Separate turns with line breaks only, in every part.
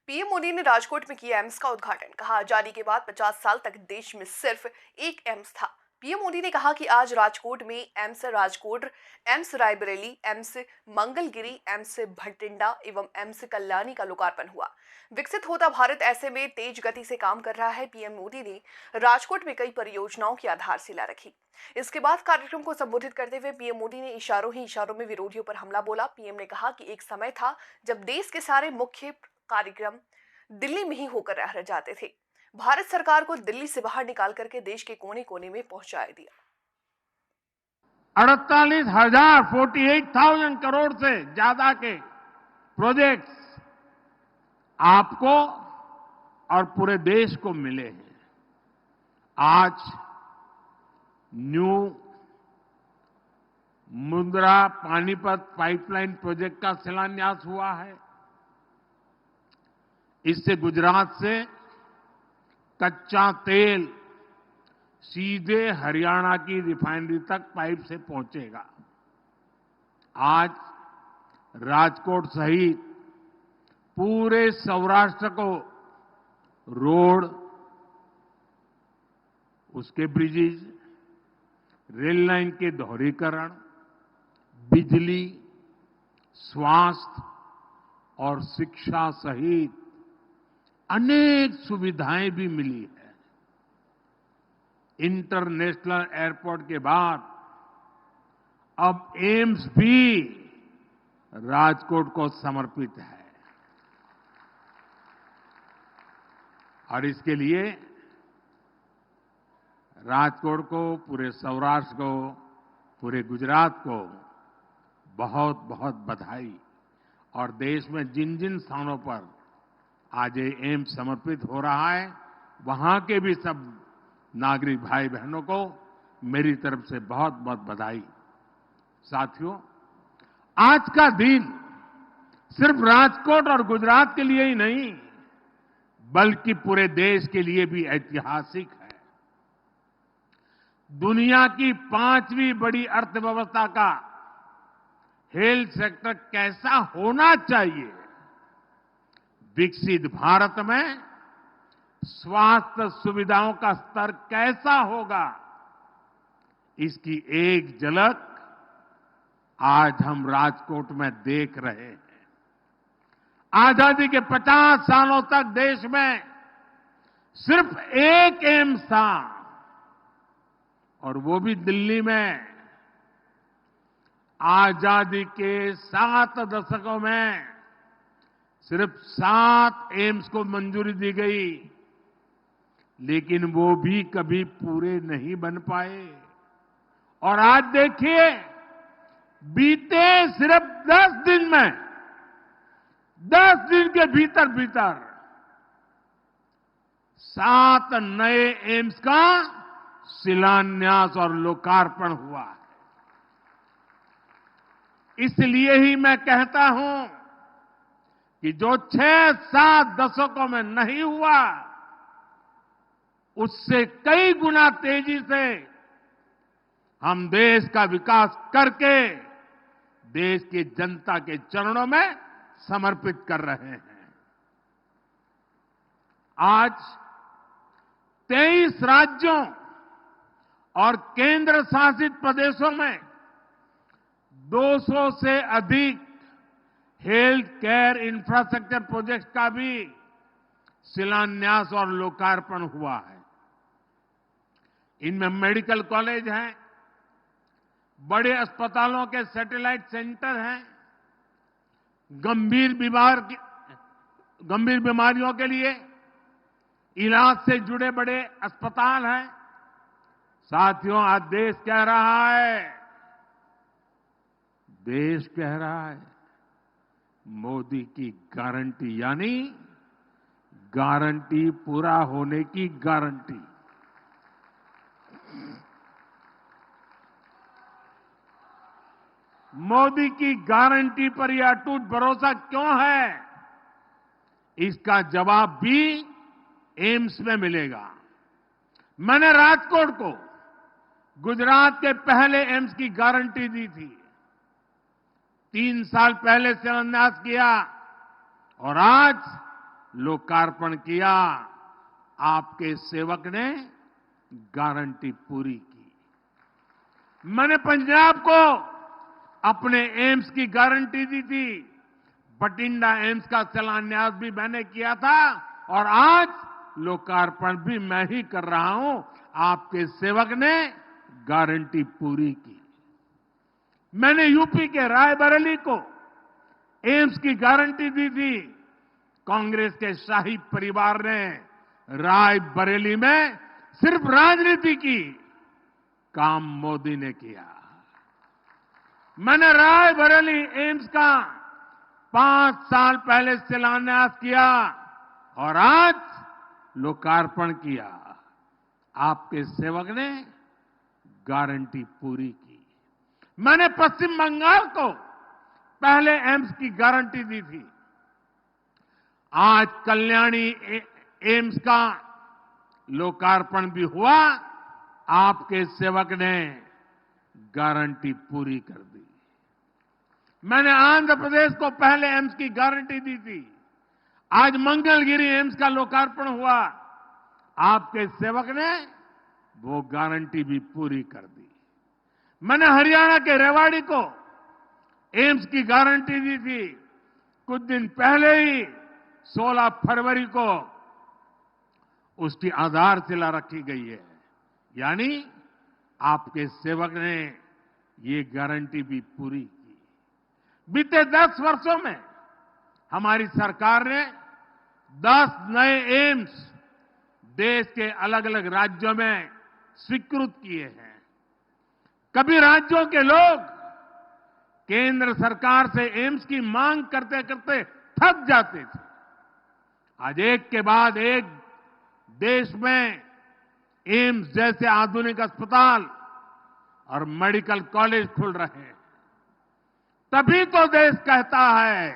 PM Modi ने राजकोट में किया एम्स का उद्घाटन। कहा, आजादी के बाद 50 साल तक देश में सिर्फ एक एम्स था। पीएम मोदी ने कहा कि आज राजकोट में AIIMS Rajkot, AIIMS Raebareli, AIIMS Mangalagiri, AIIMS Bathinda एवं एम्स कल्याणी का लोकार्पण हुआ। विकसित होता भारत ऐसे में तेज गति से काम कर रहा है। पीएम मोदी ने राजकोट में कई परियोजनाओं की आधारशिला रखी। इसके बाद कार्यक्रम को संबोधित करते हुए पीएम मोदी ने इशारों ही इशारों में विरोधियों पर हमला बोला। पीएम ने कहा कि एक समय था जब देश के सारे मुख्य कार्यक्रम दिल्ली में ही होकर रह जाते थे। भारत सरकार को दिल्ली से बाहर निकाल करके देश के कोने कोने में पहुंचा दिया।
48,000 48,000 करोड़ से ज्यादा के प्रोजेक्ट्स आपको और पूरे देश को मिले हैं। आज new Mundra Panipat pipeline project का शिलान्यास हुआ है। इससे गुजरात से कच्चा तेल सीधे हरियाणा की रिफाइनरी तक पाइप से पहुंचेगा। आज राजकोट सहित पूरे सौराष्ट्र को रोड, उसके ब्रिजेज, रेल लाइन के दोहरीकरण, बिजली, स्वास्थ्य और शिक्षा सहित अनेक सुविधाएं भी मिली है। इंटरनेशनल एयरपोर्ट के बाद अब एम्स भी राजकोट को समर्पित है और इसके लिए राजकोट को, पूरे सौराष्ट्र को, पूरे गुजरात को बहुत बहुत बधाई। और देश में जिन जिन स्थानों पर आज ये एम्स समर्पित हो रहा है, वहां के भी सब नागरिक भाई बहनों को मेरी तरफ से बहुत बहुत बधाई। साथियों, आज का दिन सिर्फ राजकोट और गुजरात के लिए ही नहीं, बल्कि पूरे देश के लिए भी ऐतिहासिक है। दुनिया की 5वीं बड़ी अर्थव्यवस्था का हेल्थ सेक्टर कैसा होना चाहिए, विकसित भारत में स्वास्थ्य सुविधाओं का स्तर कैसा होगा, इसकी एक झलक आज हम राजकोट में देख रहे हैं। आजादी के 50 सालों तक देश में सिर्फ एक एम्स था और वो भी दिल्ली में। आजादी के 7 दशकों में सिर्फ 7 एम्स को मंजूरी दी गई, लेकिन वो भी कभी पूरे नहीं बन पाए। और आज देखिए, बीते सिर्फ 10 दिन में, 10 दिन के भीतर भीतर 7 नए एम्स का शिलान्यास और लोकार्पण हुआ है। इसलिए ही मैं कहता हूं कि जो 6-7 दशकों में नहीं हुआ, उससे कई गुना तेजी से हम देश का विकास करके देश की जनता के चरणों में समर्पित कर रहे हैं। आज 23 राज्यों और केंद्र शासित प्रदेशों में 200 से अधिक हेल्थ केयर इंफ्रास्ट्रक्चर प्रोजेक्ट का भी शिलान्यास और लोकार्पण हुआ है। इनमें मेडिकल कॉलेज हैं, बड़े अस्पतालों के सैटेलाइट सेंटर हैं, गंभीर बीमारियों के लिए इलाज से जुड़े बड़े अस्पताल हैं। साथियों, आज देश कह रहा है मोदी की गारंटी, यानी गारंटी पूरा होने की गारंटी। मोदी की गारंटी पर यह अटूट भरोसा क्यों है, इसका जवाब भी एम्स में मिलेगा। मैंने राजकोट को गुजरात के पहले एम्स की गारंटी दी थी। 3 साल पहले शिलान्यास किया और आज लोकार्पण किया, आपके सेवक ने गारंटी पूरी की। मैंने पंजाब को अपने एम्स की गारंटी दी थी। बठिंडा एम्स का शिलान्यास भी मैंने किया था और आज लोकार्पण भी मैं ही कर रहा हूं। आपके सेवक ने गारंटी पूरी की। मैंने यूपी के रायबरेली को एम्स की गारंटी दी थी। कांग्रेस के शाही परिवार ने रायबरेली में सिर्फ राजनीति की, काम मोदी ने किया। मैंने रायबरेली एम्स का 5 साल पहले शिलान्यास किया और आज लोकार्पण किया। आपके सेवक ने गारंटी पूरी की। मैंने पश्चिम बंगाल को पहले एम्स की गारंटी दी थी। आज कल्याणी एम्स का लोकार्पण भी हुआ। आपके सेवक ने गारंटी पूरी कर दी। मैंने आंध्र प्रदेश को पहले एम्स की गारंटी दी थी। आज मंगलगिरी एम्स का लोकार्पण हुआ। आपके सेवक ने वो गारंटी भी पूरी कर दी। मैंने हरियाणा के रेवाड़ी को एम्स की गारंटी दी थी। कुछ दिन पहले ही 16 फरवरी को उसकी आधारशिला रखी गई है। यानी आपके सेवक ने ये गारंटी भी पूरी की। बीते 10 वर्षों में हमारी सरकार ने 10 नए एम्स देश के अलग अलग राज्यों में स्वीकृत किए हैं। कभी राज्यों के लोग केंद्र सरकार से एम्स की मांग करते करते थक जाते थे। आज एक के बाद एक देश में एम्स जैसे आधुनिक अस्पताल और मेडिकल कॉलेज खुल रहे हैं। तभी तो देश कहता है,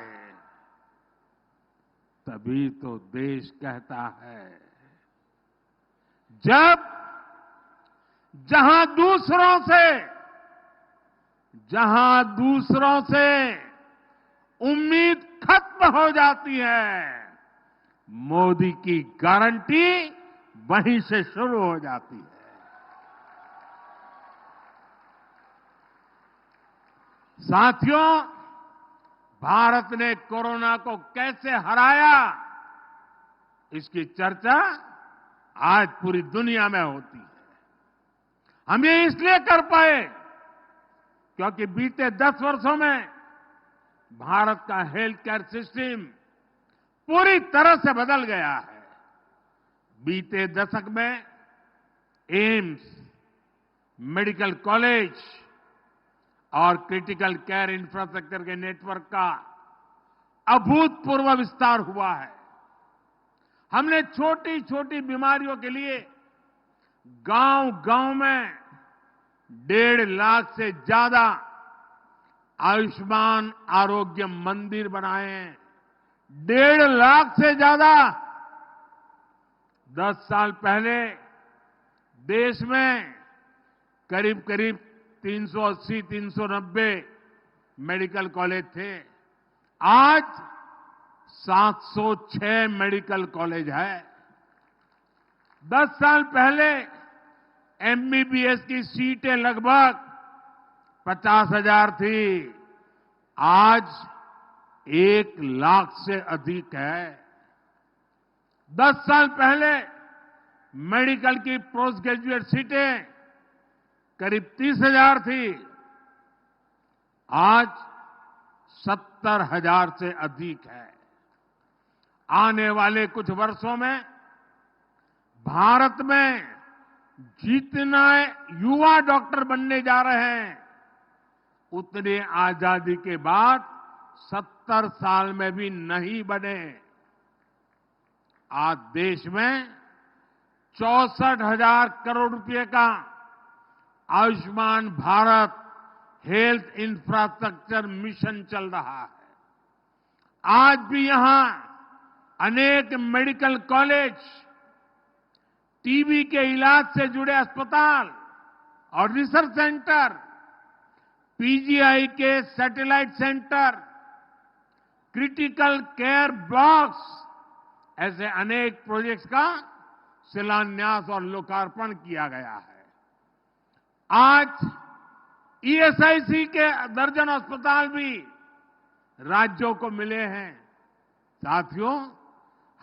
तभी तो देश कहता है, जब जहां दूसरों से उम्मीद खत्म हो जाती है, मोदी की गारंटी वहीं से शुरू हो जाती है। साथियों, भारत ने कोरोना को कैसे हराया, इसकी चर्चा आज पूरी दुनिया में होती है। हम ये इसलिए कर पाए क्योंकि बीते 10 वर्षों में भारत का हेल्थ केयर सिस्टम पूरी तरह से बदल गया है। बीते दशक में एम्स, मेडिकल कॉलेज और क्रिटिकल केयर इंफ्रास्ट्रक्चर के नेटवर्क का अभूतपूर्व विस्तार हुआ है। हमने छोटी छोटी बीमारियों के लिए गांव-गांव में 1.5 लाख से ज्यादा आयुष्मान आरोग्य मंदिर बनाए हैं। 1.5 लाख से ज्यादा। 10 साल पहले देश में करीब करीब 380-390 मेडिकल कॉलेज थे। आज 706 मेडिकल कॉलेज है। 10 साल पहले एमबीबीएस की सीटें लगभग 50,000 थी। आज 1 लाख से अधिक है। 10 साल पहले मेडिकल की पोस्ट ग्रेजुएट सीटें करीब 30,000 थी। आज 70,000 से अधिक है। आने वाले कुछ वर्षों में भारत में जितने युवा डॉक्टर बनने जा रहे हैं, उतने आजादी के बाद 70 साल में भी नहीं बने। आज देश में 64,000 करोड़ रुपए का Ayushman Bharat health infrastructure mission चल रहा है। आज भी यहां अनेक मेडिकल कॉलेज, टीबी के इलाज से जुड़े अस्पताल और रिसर्च सेंटर, पीजीआई के satellite centre, critical care blocks, ऐसे अनेक प्रोजेक्ट्स का शिलान्यास और लोकार्पण किया गया है। आज ईएसआईसी के दर्जन अस्पताल भी राज्यों को मिले हैं। साथियों,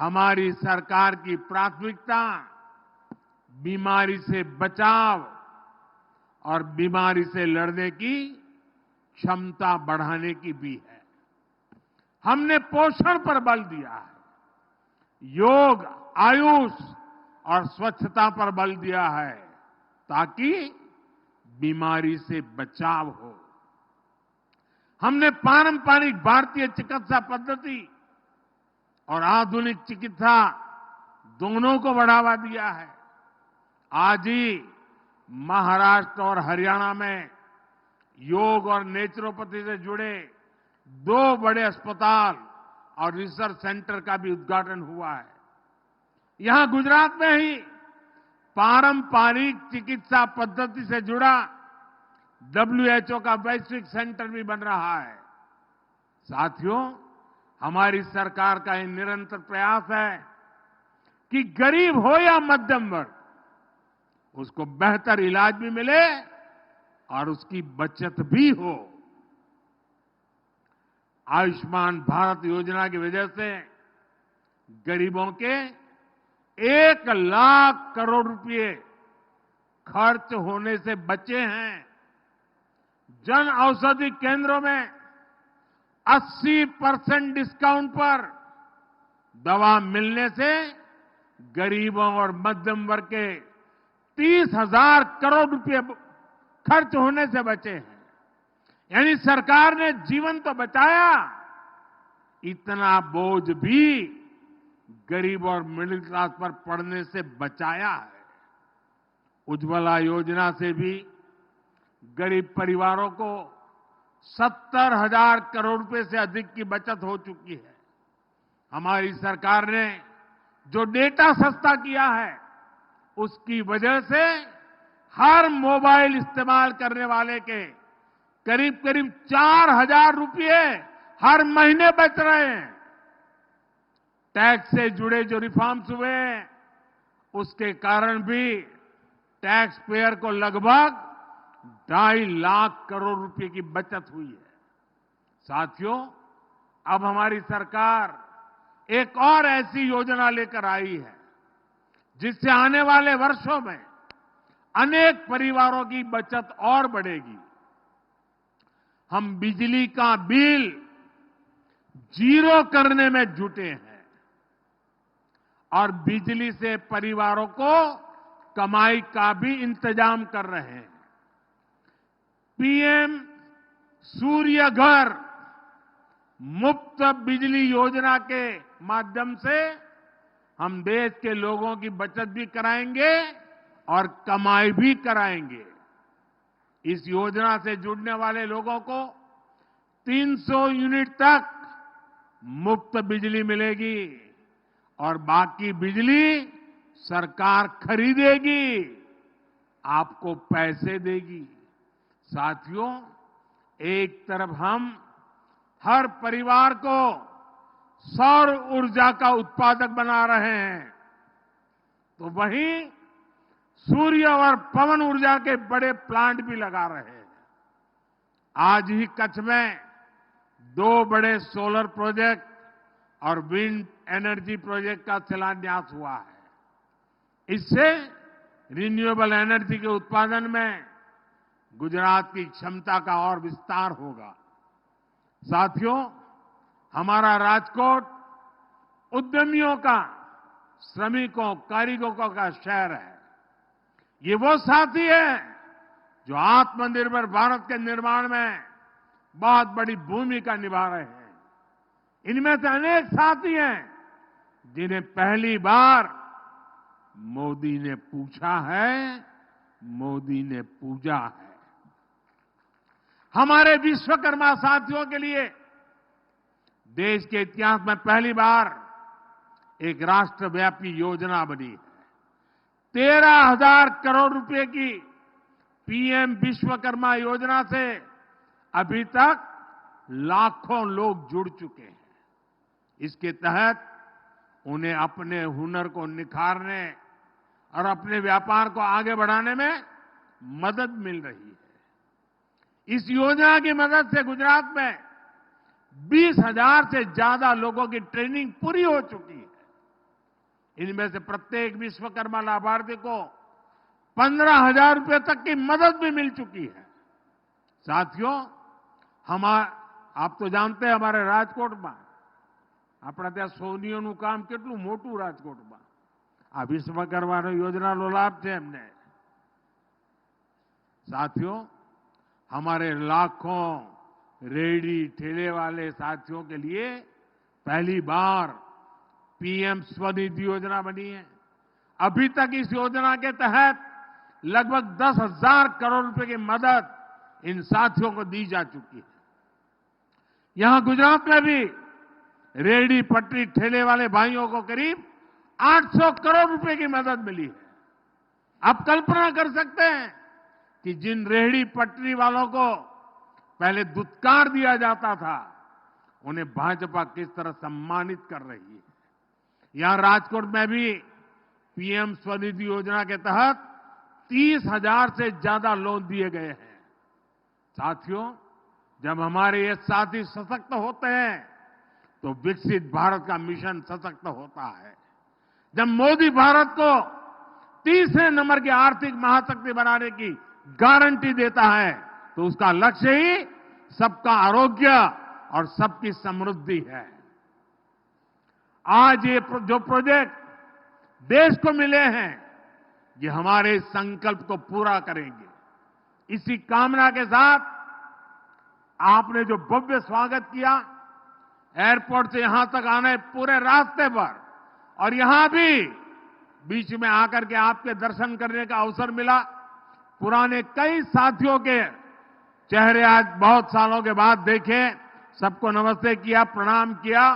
हमारी सरकार की प्राथमिकता बीमारी से बचाव और बीमारी से लड़ने की क्षमता बढ़ाने की भी है। हमने पोषण पर बल दिया है, योग, आयुष और स्वच्छता पर बल दिया है ताकि बीमारी से बचाव हो। हमने पारंपरिक भारतीय चिकित्सा पद्धति और आधुनिक चिकित्सा दोनों को बढ़ावा दिया है। आज ही महाराष्ट्र और हरियाणा में योग और नेचुरोपैथी से जुड़े 2 बड़े अस्पताल और रिसर्च सेंटर का भी उद्घाटन हुआ है। यहां गुजरात में ही पारंपरिक चिकित्सा पद्धति से जुड़ा WHO का वैश्विक सेंटर भी बन रहा है। साथियों, हमारी सरकार का ये निरंतर प्रयास है कि गरीब हो या मध्यम वर्ग, उसको बेहतर इलाज भी मिले और उसकी बचत भी हो। आयुष्मान भारत योजना की वजह से गरीबों के 1 लाख करोड़ रुपए खर्च होने से बचे हैं। जन औषधि केंद्रों में 80% डिस्काउंट पर दवा मिलने से गरीबों और मध्यम वर्ग के 30,000 करोड़ रुपए खर्च होने से बचे हैं। यानी सरकार ने जीवन तो बचाया, इतना बोझ भी गरीब और मिडिल क्लास पर पड़ने से बचाया है। उज्ज्वला योजना से भी गरीब परिवारों को 70,000 करोड़ रुपए से अधिक की बचत हो चुकी है। हमारी सरकार ने जो डेटा सस्ता किया है, उसकी वजह से हर मोबाइल इस्तेमाल करने वाले के करीब करीब 4,000 रुपये हर महीने बच रहे हैं। टैक्स से जुड़े जो रिफॉर्म्स हुए हैं, उसके कारण भी टैक्स पेयर को लगभग 2.5 लाख करोड़ रुपए की बचत हुई है। साथियों, अब हमारी सरकार एक और ऐसी योजना लेकर आई है जिससे आने वाले वर्षों में अनेक परिवारों की बचत और बढ़ेगी। हम बिजली का बिल 0 करने में जुटे हैं और बिजली से परिवारों को कमाई का भी इंतजाम कर रहे हैं। पीएम सूर्य घर मुफ्त बिजली योजना के माध्यम से हम देश के लोगों की बचत भी कराएंगे और कमाई भी कराएंगे। इस योजना से जुड़ने वाले लोगों को 300 यूनिट तक मुफ्त बिजली मिलेगी और बाकी बिजली सरकार खरीदेगी, आपको पैसे देगी। साथियों, एक तरफ हम हर परिवार को सौर ऊर्जा का उत्पादक बना रहे हैं, तो वहीं सूर्य और पवन ऊर्जा के बड़े प्लांट भी लगा रहे हैं। आज ही कच्छ में 2 बड़े सोलर प्रोजेक्ट और विंड एनर्जी प्रोजेक्ट का शिलान्यास हुआ है। इससे रिन्यूएबल एनर्जी के उत्पादन में गुजरात की क्षमता का और विस्तार होगा। साथियों, हमारा राजकोट उद्यमियों का, श्रमिकों, कारीगरों का शहर है। ये वो साथी हैं जो आत्मनिर्भर भारत के निर्माण में बहुत बड़ी भूमिका निभा रहे हैं। इनमें से अनेक साथी हैं जिन्हें पहली बार मोदी ने पूछा है, मोदी ने पूजा है। हमारे विश्वकर्मा साथियों के लिए देश के इतिहास में पहली बार एक राष्ट्रव्यापी योजना बनी है। 13,000 करोड़ रुपए की पीएम विश्वकर्मा योजना से अभी तक लाखों लोग जुड़ चुके हैं। इसके तहत उन्हें अपने हुनर को निखारने और अपने व्यापार को आगे बढ़ाने में मदद मिल रही है। इस योजना की मदद से गुजरात में 20,000 से ज्यादा लोगों की ट्रेनिंग पूरी हो चुकी है। इनमें से प्रत्येक विश्वकर्मा लाभार्थी को 15,000 रुपए तक की मदद भी मिल चुकी है। साथियों, आप तो जानते हैं हमारे राजकोट में આપણા ત્યાં સોનીઓનું કામ કેટલું મોટું રાજકોટમાં આ વિશ્વકર્મા યોજનાનો લાભ છે એમને। साथियों, हमारे लाखों रेहड़ी ठेले वाले साथियों के लिए पहली बार पीएम स्वनिधि योजना बनी है। अभी तक इस योजना के तहत लगभग 10,000 करोड़ रुपए की मदद इन साथियों को दी जा चुकी है। यहां गुजरात में भी रेहड़ी पटरी ठेले वाले भाइयों को करीब 800 करोड़ रुपए की मदद मिली है। आप कल्पना कर सकते हैं कि जिन रेहड़ी पटरी वालों को पहले दुत्कार दिया जाता था, उन्हें भाजपा किस तरह सम्मानित कर रही है। यहां राजकोट में भी पीएम स्वनिधि योजना के तहत 30,000 से ज्यादा लोन दिए गए हैं। साथियों, जब हमारे ये साथी सशक्त होते हैं तो विकसित भारत का मिशन सशक्त होता है। जब मोदी भारत को तीसरे नंबर की आर्थिक महाशक्ति बनाने की गारंटी देता है तो उसका लक्ष्य ही सबका आरोग्य और सबकी समृद्धि है। आज ये जो प्रोजेक्ट देश को मिले हैं, ये हमारे संकल्प को पूरा करेंगे। इसी कामना के साथ आपने जो भव्य स्वागत किया एयरपोर्ट से यहां तक आने पूरे रास्ते पर, और यहां भी बीच में आकर के आपके दर्शन करने का अवसर मिला। पुराने कई साथियों के चेहरे आज बहुत सालों के बाद देखे, सबको नमस्ते किया, प्रणाम किया।